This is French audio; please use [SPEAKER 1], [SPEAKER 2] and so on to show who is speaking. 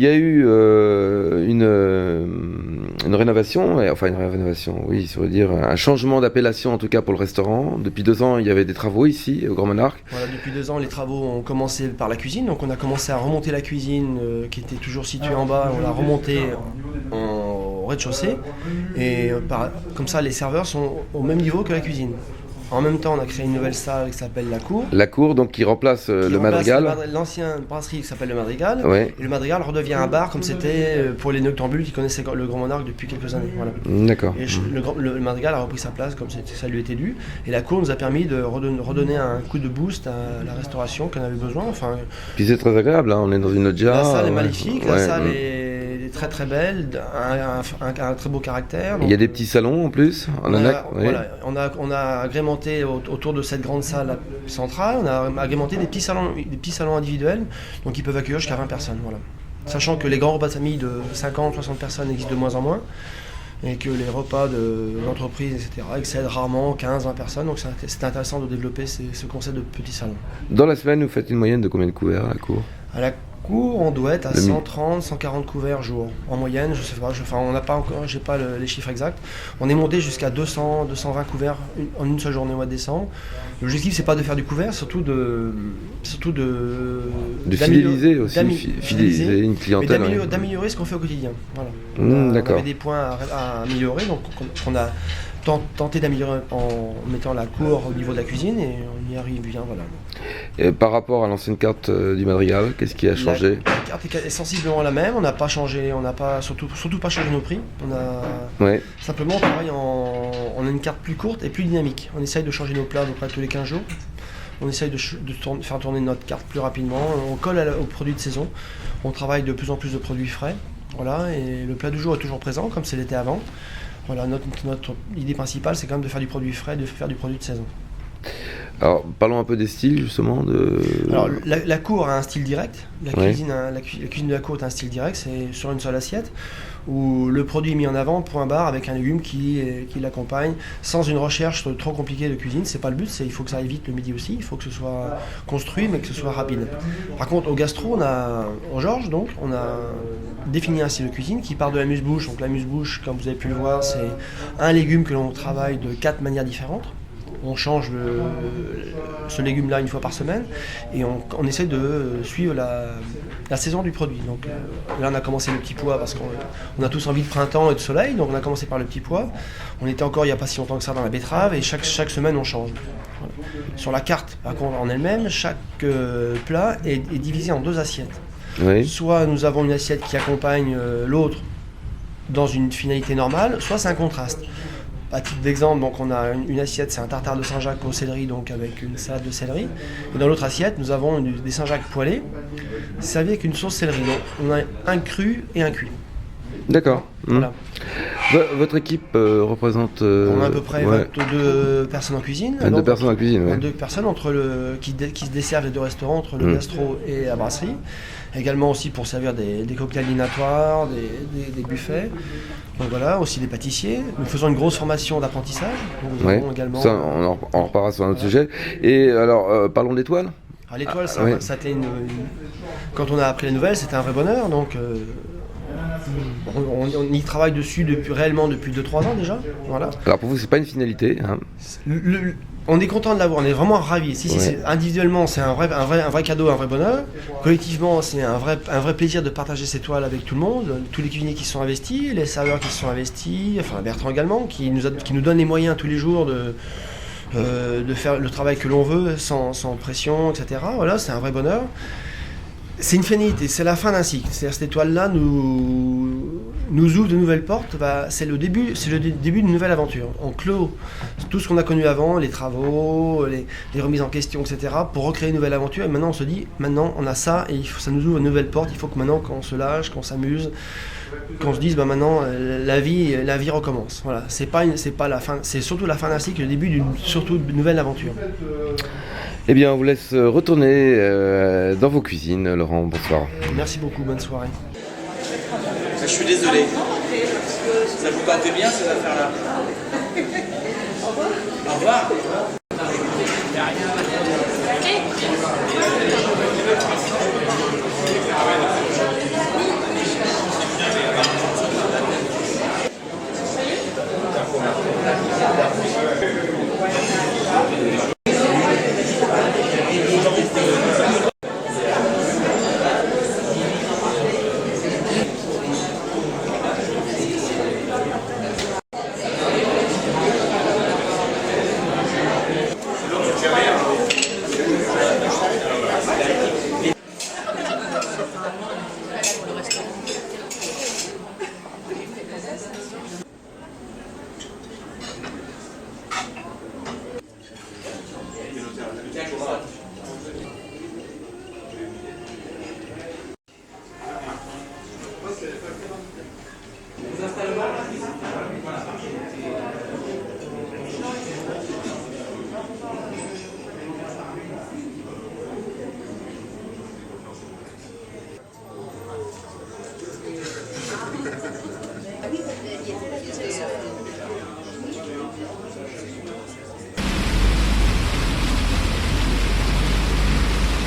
[SPEAKER 1] y a eu une rénovation, oui, ça veut dire un changement d'appellation en tout cas pour le restaurant. Depuis 2 ans, il y avait des travaux ici au Grand Monarque.
[SPEAKER 2] Voilà, depuis 2 ans, les travaux ont commencé par la cuisine. Donc on a commencé à remonter la cuisine qui était toujours située en bas. On l'a remontée au rez-de-chaussée. Et comme ça, les serveurs sont au même niveau que la cuisine. En même temps, on a créé une nouvelle salle qui s'appelle la cour.
[SPEAKER 1] La cour, donc, qui remplace le Madrigal.
[SPEAKER 2] L'ancienne brasserie qui s'appelle le Madrigal.
[SPEAKER 1] Ouais.
[SPEAKER 2] Et le Madrigal redevient un bar comme c'était pour les noctambules qui connaissaient le Grand Monarque depuis quelques années. Voilà.
[SPEAKER 1] D'accord.
[SPEAKER 2] Et le Madrigal a repris sa place comme ça lui était dû. Et la cour nous a permis de redonner un coup de boost à la restauration qu'on avait besoin. Enfin,
[SPEAKER 1] puis c'est très agréable, hein. On est dans une loggia.
[SPEAKER 2] La salle est magnifique, la salle est très très belle, un très beau caractère.
[SPEAKER 1] Il y a des petits salons en plus.
[SPEAKER 2] On a agrémenté autour de cette grande salle centrale, on a agrémenté des petits salons individuels, donc ils peuvent accueillir jusqu'à 20 personnes. Voilà. Sachant que les grands repas de famille de 50-60 personnes existent de moins en moins, et que les repas d'entreprise, etc., excèdent rarement 15-20 personnes, donc c'est intéressant de développer ce concept de petits salons.
[SPEAKER 1] Dans la semaine, vous faites une moyenne de combien de couverts à la cour ?
[SPEAKER 2] À la cour, on doit être à 130-140 couverts jour. En moyenne, je sais pas, on n'a pas encore, j'ai pas les chiffres exacts. On est monté jusqu'à 200-220 couverts en une seule journée au mois de décembre. L'objectif, c'est pas de faire du couvert, surtout de
[SPEAKER 1] fidéliser aussi, fidéliser une clientèle.
[SPEAKER 2] D'améliorer ce qu'on fait au quotidien. Voilà. On avait des points à améliorer, donc on a tenté d'améliorer en mettant la cour au niveau de la cuisine et on y arrive bien. Voilà.
[SPEAKER 1] Et par rapport à l'ancienne carte du Madrigal, qu'est-ce qui a changé ?
[SPEAKER 2] La carte est sensiblement la même, on n'a pas changé, on n'a pas surtout pas changé nos prix. Simplement on travaille on a une carte plus courte et plus dynamique. On essaye de changer nos plats à peu près tous les 15 jours. On essaye de faire tourner notre carte plus rapidement. On colle aux produits de saison. On travaille de plus en plus de produits frais. Voilà, et le plat du jour est toujours présent comme c'est l'été avant. Voilà, notre idée principale, c'est quand même de faire du produit frais, de faire du produit de saison.
[SPEAKER 1] Alors, parlons un peu des styles, justement.
[SPEAKER 2] Alors, la cour a un style direct. La cuisine de la cour est un style direct, c'est sur une seule assiette, où le produit est mis en avant, point barre, avec un légume qui l'accompagne, sans une recherche trop compliquée de cuisine. C'est pas le but, il faut que ça aille vite le midi aussi, il faut que ce soit construit, mais que ce soit rapide. Par contre, au gastro, au Georges, donc, on a défini un style de cuisine qui part de la muse-bouche. Donc la muse-bouche, comme vous avez pu le voir, c'est un légume que l'on travaille de 4 manières différentes. On change ce légume-là une fois par semaine et on essaie de suivre la saison du produit. Donc là, on a commencé le petit pois parce qu'on a tous envie de printemps et de soleil, donc on a commencé par le petit pois. On était encore il n'y a pas si longtemps que ça dans la betterave et chaque semaine on change. Voilà. Sur la carte, par contre, en elle-même, chaque plat est divisé en 2 assiettes.
[SPEAKER 1] Oui.
[SPEAKER 2] Soit nous avons une assiette qui accompagne l'autre dans une finalité normale, soit c'est un contraste. À titre d'exemple, donc on a une assiette, c'est un tartare de Saint-Jacques au céleri, donc avec une salade de céleri. Et dans l'autre assiette, nous avons des Saint-Jacques poêlés, servis avec une sauce céleri. Donc on a un cru et un cuit.
[SPEAKER 1] D'accord.
[SPEAKER 2] Voilà.
[SPEAKER 1] Votre équipe représente...
[SPEAKER 2] on a à peu près 22 personnes en cuisine.
[SPEAKER 1] 22 personnes en cuisine, oui.
[SPEAKER 2] 22 personnes qui se desservent les 2 restaurants, entre le gastro et la brasserie. Également aussi pour servir des cocktails dînatoires, des buffets. Donc voilà, aussi des pâtissiers. Nous faisons une grosse formation d'apprentissage. Nous avons également...
[SPEAKER 1] Ça, on en reparlera sur un autre sujet. Et alors, parlons d'étoiles.
[SPEAKER 2] L'étoile, ça a été quand on a appris la nouvelle, c'était un vrai bonheur. Donc, on y travaille dessus réellement depuis 2-3 ans déjà. Voilà.
[SPEAKER 1] Alors pour vous, c'est pas une finalité, hein.
[SPEAKER 2] On est content de l'avoir, on est vraiment ravis. Individuellement, c'est un vrai cadeau, un vrai bonheur. Collectivement, c'est un vrai plaisir de partager ces toiles avec tout le monde, tous les cuisiniers qui se sont investis, les serveurs qui se sont investis, enfin Bertrand également, qui nous donne les moyens tous les jours de faire le travail que l'on veut, sans pression, etc. Voilà, c'est un vrai bonheur. C'est une finalité, c'est la fin d'un cycle. C'est-à-dire cette étoile-là nous ouvre de nouvelles portes. C'est le début d'une nouvelle aventure. On clôt tout ce qu'on a connu avant, les travaux, les remises en question, etc. pour recréer une nouvelle aventure. Et maintenant on se dit, maintenant on a ça et ça nous ouvre une nouvelle porte. Il faut que maintenant qu'on se lâche, qu'on s'amuse, qu'on se dise maintenant la vie recommence. Voilà, c'est pas la fin, c'est surtout la fin d'un cycle, le début d'une nouvelle aventure.
[SPEAKER 1] Eh bien, on vous laisse retourner dans vos cuisines. Laurent, bonsoir.
[SPEAKER 2] Merci beaucoup, bonne soirée.
[SPEAKER 3] Je suis désolé. Ça vous battait bien ces affaires-là. Au revoir. Au revoir.